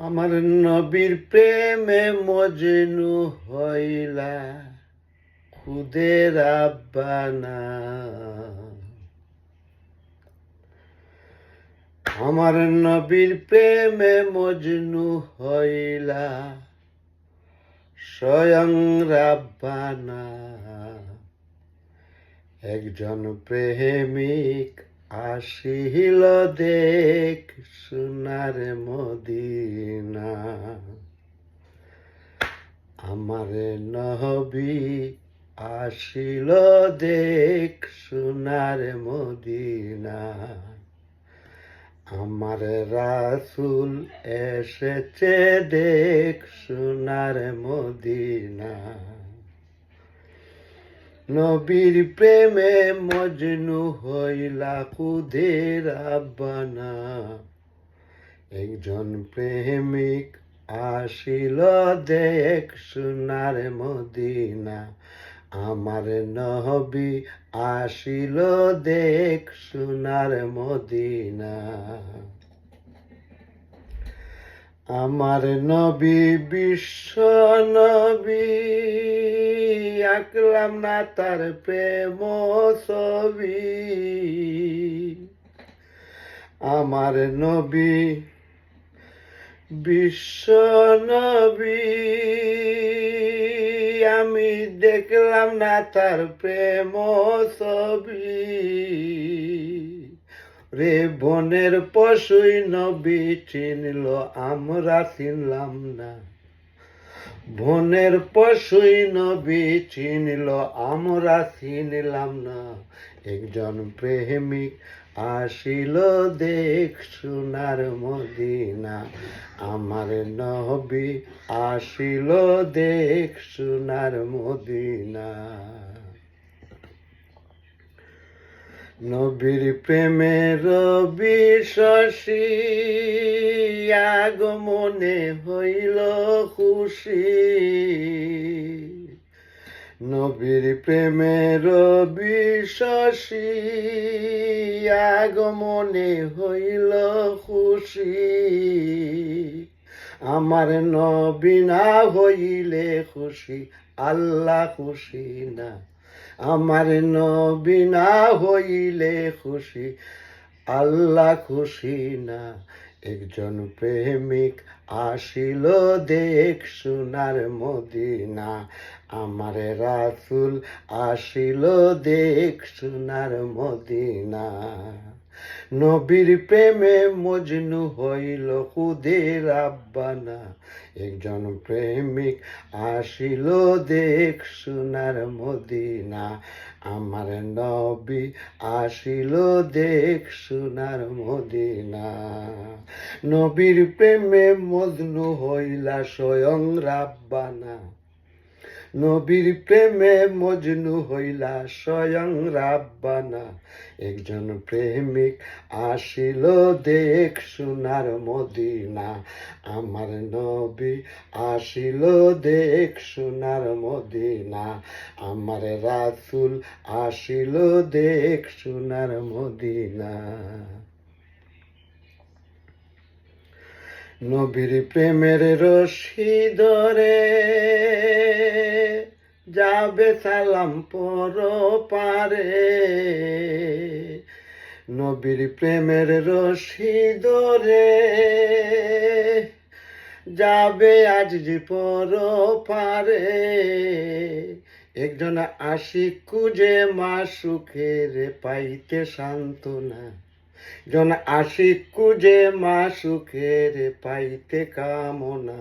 আমার নবীর প্রেমে মজনু হইলা খুদের আব্বানা। আমার নবীর প্রেমে মজনু হইলা স্বয়ং রাব্বানা। একজন প্রেমিক আসিল দেখ সোনার মদিনা। আমার নবী আসিল দেখ সোনার মদিনা। আমার রাসূল এসেছে দেখ সোনার মদিনা। নবীর প্রেমে মজনু হইলা খুদের আব্বানা। একজন প্রেমিক আসিল দেখ সোনার মদিনা। আমার নবী আসিল দেখ সোনার মদিনা। আমার নবী বিশ্ব নবী, আঁকলাম না তার প্রেম ছবি। আমার নবী বিশ্ব নবী, আমি দেখলাম না তার প্রেম ছবি। রে বনের পশুই নবী চিনল, আমরা চিনলাম না। বনের পশুই নবী চিনল, আমরা চিনলাম না। একজন প্রেমিক আসিল দেখ সোনার মদিনা। আমার নবী আসিল দেখ সোনার মদিনা। নবীর প্রেমের বিশ্বাসী, আগমনে হইল খুশি। নবীর প্রেমের বিশ্বাসী, আগমনে হইল খুশি। আমার নবী না হইলে খুশি, আল্লাহ খুশি না। আমার নবী না হইলে খুশি, আল্লাহ খুশি না। একজন প্রেমিক আসিল দেখ সোনার মদিনা। আমার রাসূল আসিল দেখ সোনার মদিনা। নবীর প্রেমে মজনু হইল খুদের আব্বানা। একজন প্রেমিক আসিল দেখ সোনার মদিনা। আমার নবী আসিল দেখ সোনার মদিনা। নবীর প্রেমে মজনু হইলা স্বয়ং রাব্বানা। নবীর প্রেমে মজনু হইলা স্বয়ং রাব্বানা। একজন প্রেমিক আসিল দেখ সোনার মদিনা। আমার নবী আসিল দেখ সোনার মদিনা। আমার রাসূল আসিল দেখ সোনার মদিনা। নবীর প্রেমের রশি ধরে যাবে সালাম পর পারে। নবীর প্রেমের রশি ধরে যাবে আজ যে পর পারে। একজন আশিক খুঁজে মা সুখের পাইতে সান্ত্বনা। জন আশিক খুঁজে মা সুখের পাইতে কামনা।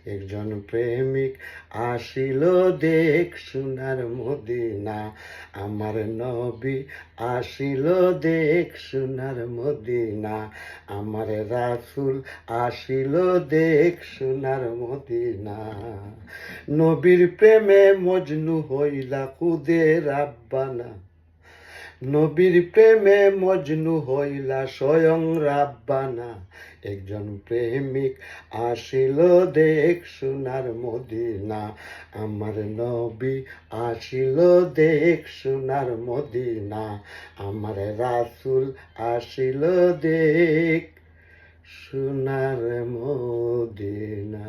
একজন প্রেমিক আসিল দেখ সোনার মদিনা। আমার নবী আসিল দেখ সোনার মদিনা। আমার রাসূল আসিল দেখ সোনার মদিনা। নবীর প্রেমে মজনু হইলা খুদের আব্বানা। নবীর প্রেমে মজনু হইলা স্বয়ং রাব্বানা। একজন প্রেমিক আসিল দেখ সোনার মদিনা। আমার নবী আসিল দেখ সোনার মদিনা। আমার রাসূল আসিল দেখ সোনার মদিনা।